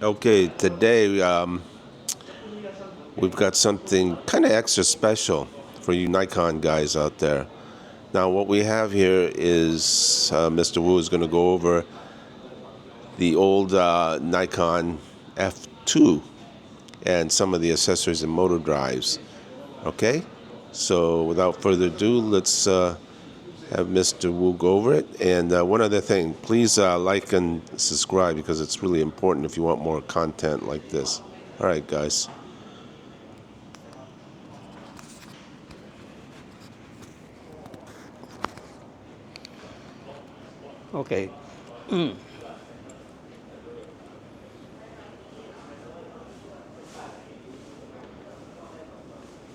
Okay, today we've got something kind of extra special for you Nikon guys out there. Now, what we have here is Mr. Wu is going to go over the old Nikon F2 and some of the accessories and motor drives. Okay, so without further ado, let's have Mr. Wu go over it. And one other thing, please like and subscribe because it's really important if you want more content like this. All right, guys. Okay.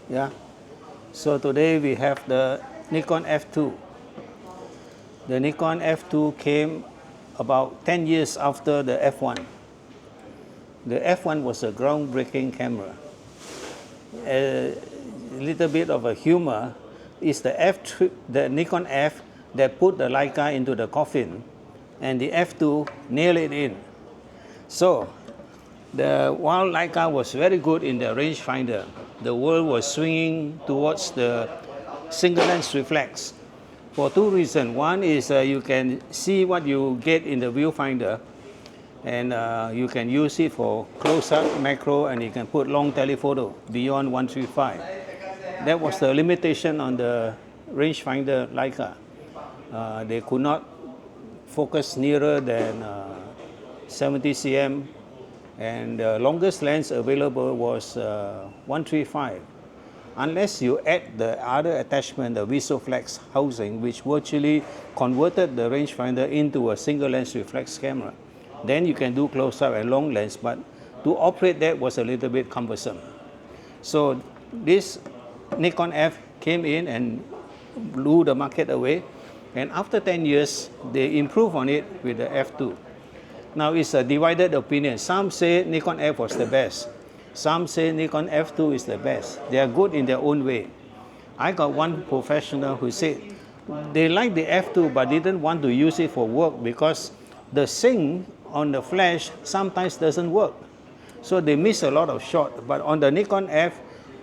Yeah. So today we have the Nikon F2. The Nikon F2 came about 10 years after the F1. The F1 was a groundbreaking camera. A little bit of a humor is the Nikon F that put the Leica into the coffin, and the F2 nailed it in. So, while Leica was very good in the rangefinder, the world was swinging towards the single lens reflex for two reasons. One is you can see what you get in the viewfinder, and you can use it for close-up, macro, and you can put long telephoto beyond 135. That was the limitation on the rangefinder Leica. They could not focus nearer than 70 cm, and the longest lens available was 135. Unless you add the other attachment, the Visoflex housing, which virtually converted the rangefinder into a single lens reflex camera. Then you can do close-up and long lens, but to operate that was a little bit cumbersome. So this Nikon F came in and blew the market away, and after 10 years, they improved on it with the F2. Now it's a divided opinion. Some say Nikon F was the best. Some say Nikon F2 is the best. They are good in their own way. I got one professional who said they like the F2 but didn't want to use it for work because the sync on the flash sometimes doesn't work. So they miss a lot of shot. But on the Nikon F,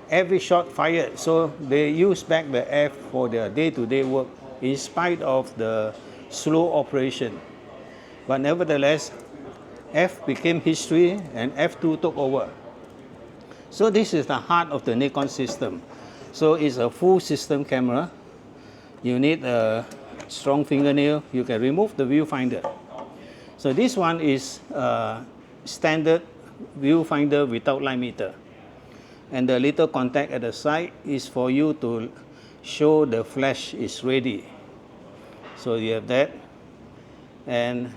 every shot fired. So they use back the F for their day-to-day work in spite of the slow operation. But nevertheless, F became history and F2 took over. So this is the heart of the Nikon system. So it's a full system camera. You need a strong fingernail. You can remove the viewfinder. So this one is a standard viewfinder without light meter. And the little contact at the side is for you to show the flash is ready. So you have that. And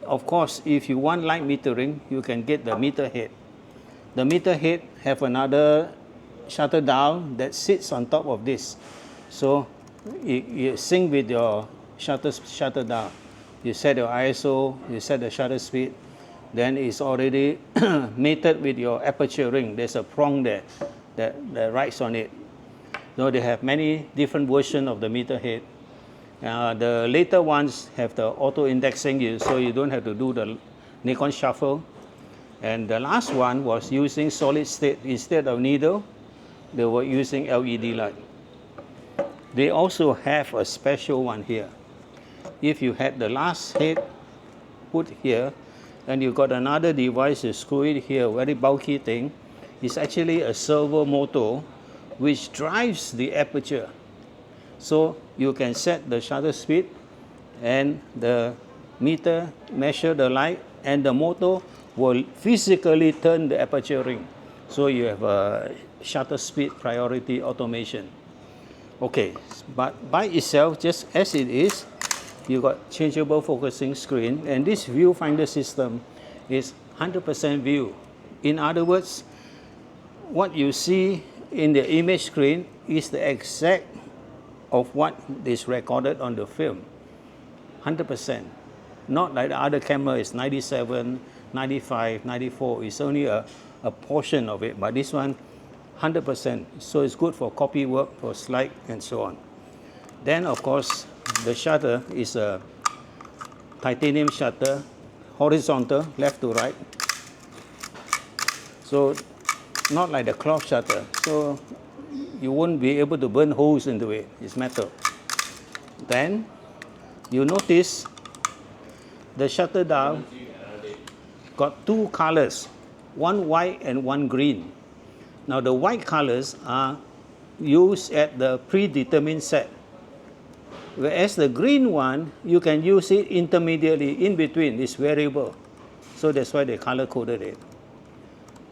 of course, if you want light metering, you can get the meter head. The meter head have another shutter dial that sits on top of this. So you sync with your shutter dial. You set your ISO, you set the shutter speed, then it's already mated with your aperture ring. There's a prong there that rides on it. So they have many different versions of the meter head. The later ones have the auto indexing, so you don't have to do the Nikon shuffle. And the last one was using solid state instead of needle. They were using LED light. They also have a special one here. If you had the last head put here, and you got another device, you screw it here, very bulky thing. It's actually a servo motor which drives the aperture. So you can set the shutter speed and the meter measure the light, and the motor will physically turn the aperture ring. So you have a shutter speed priority automation. Okay, but by itself, just as it is, you got changeable focusing screen, and this viewfinder system is 100% view. In other words, what you see in the image screen is the exact of what is recorded on the film, 100%. Not like the other camera is 97, 95, 94. It's only a portion of it, but this one, 100%. So it's good for copy work, for slide, and so on. Then, of course, the shutter is a titanium shutter, horizontal, left to right. So not like the cloth shutter. So you won't be able to burn holes into it. It's metal. Then you notice the shutter dial got two colors, one white and one green. Now the white colors are used at the predetermined set, whereas the green one, you can use it intermediately in between, it's variable. So that's why they color coded it.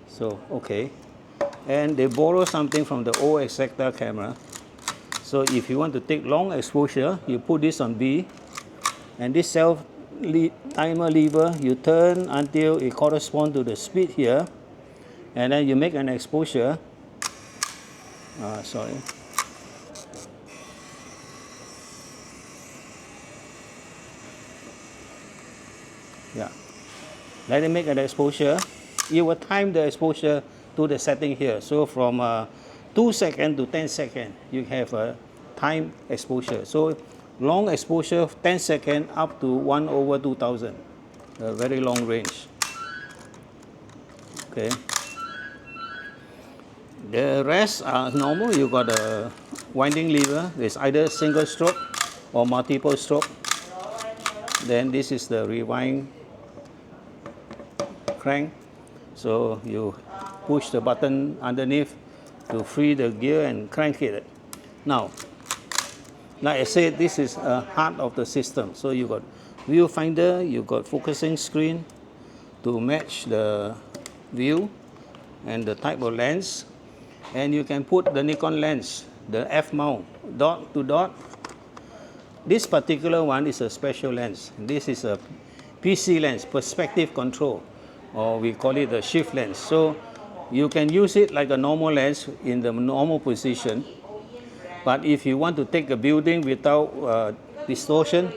So, okay. And they borrow something from the old Exacta camera. So if you want to take long exposure, you put this on B, and this timer lever, you turn until it corresponds to the speed here, and then you make an exposure. Sorry. Yeah. Let it make an exposure. You will time the exposure to the setting here. So from 2 seconds to 10 seconds, you have a time exposure. So long exposure, 10 seconds up to 1/2000, a very long range. Okay. The rest are normal. You got a winding lever. It's either single stroke or multiple stroke. Then this is the rewind crank. So you push the button underneath to free the gear and crank it. Now, like I said, this is a heart of the system. So you got viewfinder, you got focusing screen to match the view and the type of lens. And you can put the Nikon lens, the F mount, dot to dot. This particular one is a special lens. This is a PC lens, perspective control, or we call it the shift lens. So you can use it like a normal lens in the normal position. But if you want to take a building without distortion,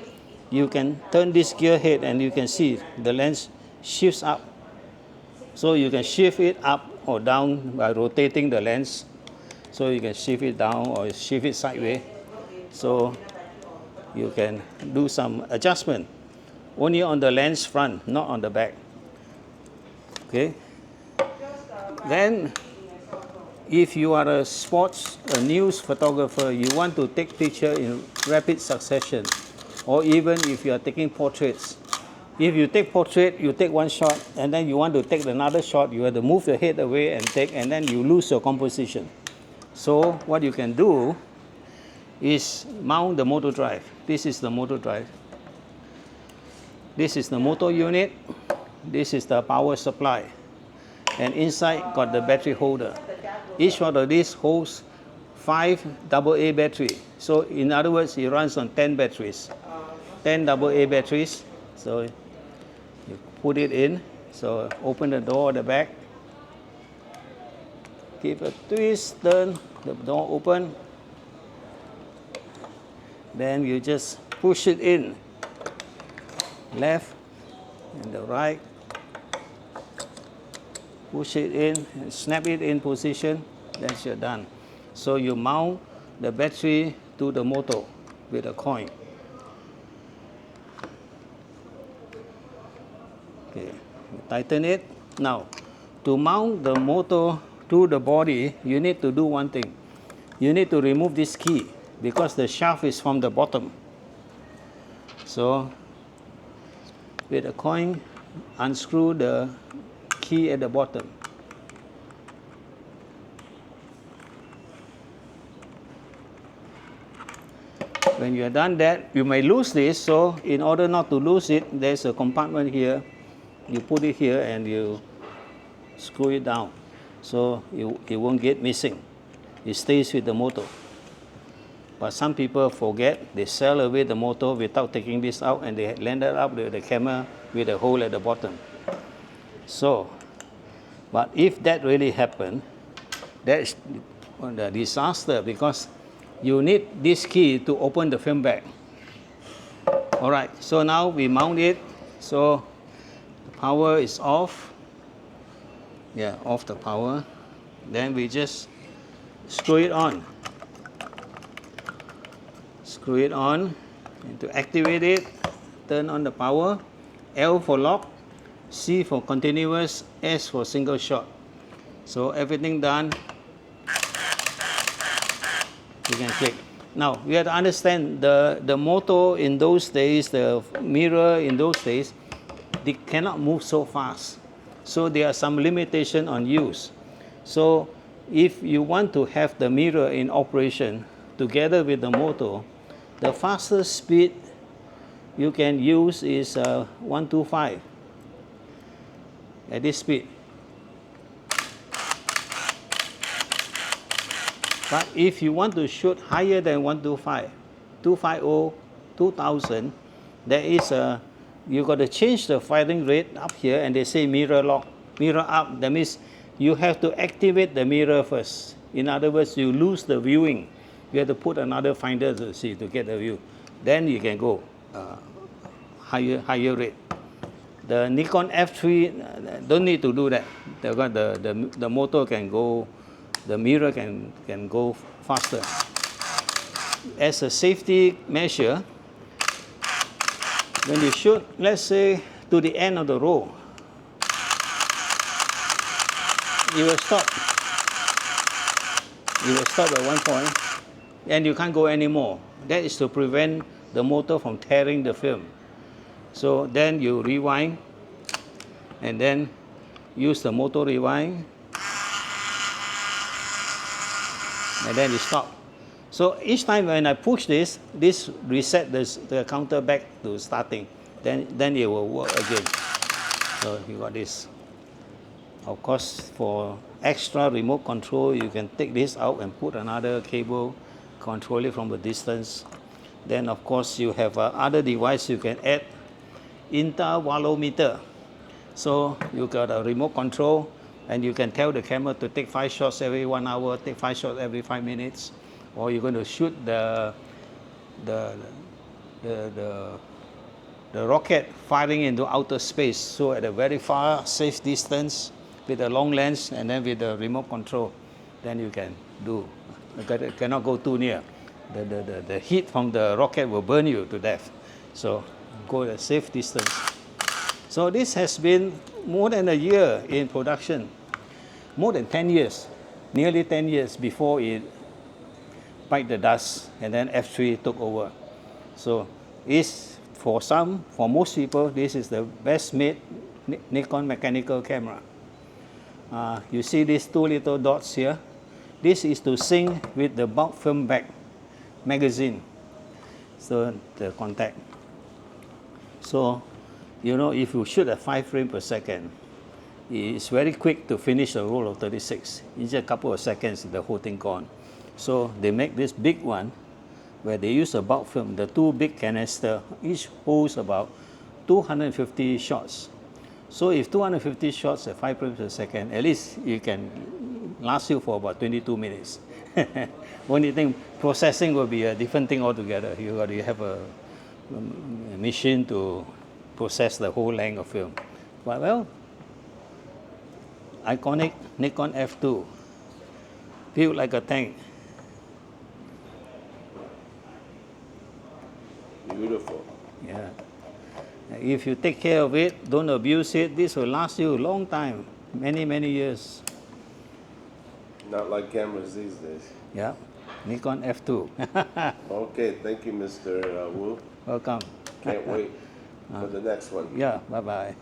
you can turn this gear head and you can see the lens shifts up. So you can shift it up or down by rotating the lens. So you can shift it down or shift it sideways. So you can do some adjustment only on the lens front, not on the back. Okay. Then if you are a news photographer, you want to take picture in rapid succession, or even if you are taking portraits. If you take portrait, you take one shot, and then you want to take another shot, you have to move your head away and take, and then you lose your composition. So what you can do is mount the motor drive. This is the motor drive. This is the motor unit. This is the power supply. And inside got the battery holder. Each one of these holds 5 AA battery. So in other words, it runs on 10 batteries. 10 AA batteries. So you put it in. So open the door at the back. Give a twist, turn, the door open. Then you just push it in. Left and the right. Push it in and snap it in position. Then you're done. So you mount the battery to the motor with a coin. Okay, tighten it. Now, to mount the motor to the body, you need to do one thing. You need to remove this key because the shaft is from the bottom. So, with a coin, unscrew the key at the bottom. When you are done that, you may lose this. So, in order not to lose it, there's a compartment here. You put it here and you screw it down. So, it won't get missing. It stays with the motor. But some people forget, they sell away the motor without taking this out, and they landed up with the camera with a hole at the bottom. So, but if that really happened, that's a disaster because you need this key to open the film bag. All right, so now we mount it. So the power is off. Yeah, off the power. Then we just screw it on. Screw it on, and to activate it, turn on the power. L for lock, C for continuous, S for single shot. So everything done, you can click. Now, you have to understand the motor in those days, the mirror in those days, they cannot move so fast. So there are some limitation on use. So if you want to have the mirror in operation together with the motor, the fastest speed you can use is 125 at this speed. But if you want to shoot higher than 125, 250, 2000, there is a, you got to change the firing rate up here, and they say mirror lock, mirror up. That means you have to activate the mirror first. In other words, you lose the viewing. You have to put another finder to see to get the view. Then you can go higher rate. The Nikon F3 don't need to do that. The motor can go, the mirror can go faster. As a safety measure, when you shoot, let's say, to the end of the row, you will stop. You will stop at one point, and you can't go anymore. That is to prevent the motor from tearing the film. So then you rewind, and then use the motor rewind, and then you stop. So each time when I push this reset the counter back to starting. Then it will work again. So you got this. Of course, for extra remote control, you can take this out and put another cable, control it from a distance. Then of course you have other device you can add, intervalometer. So you got a remote control, and you can tell the camera to take 5 shots every 1 hour, take 5 shots every 5 minutes, or you're going to shoot the rocket firing into outer space. So at a very far, safe distance with a long lens, and then with the remote control, then you can do. You cannot go too near. The heat from the rocket will burn you to death. So go at a safe distance. So this has been more than a year in production, more than 10 years, nearly 10 years before it bite the dust, and then F3 took over. So it's, for most people, this is the best made Nikon mechanical camera. You see these 2 little dots here? This is to sync with the bulk film back magazine. So the contact. So, you know, if you shoot at 5 frames per second, it's very quick to finish a roll of 36. In just a couple of seconds, the whole thing gone. So they make this big one where they use a bulk film. The 2 big canister, each holds about 250 shots. So if 250 shots at 5 frames per second, at least you can last you for about 22 minutes. Only thing, processing will be a different thing altogether. You got to have a machine to process the whole length of film. But well, iconic Nikon F2, built like a tank. Beautiful. Yeah. If you take care of it, don't abuse it, this will last you a long time, many, many years. Not like cameras these days. Yeah, Nikon F2. Okay, thank you, Mr. Wu. Welcome. Can't wait for the next one. Yeah, bye-bye.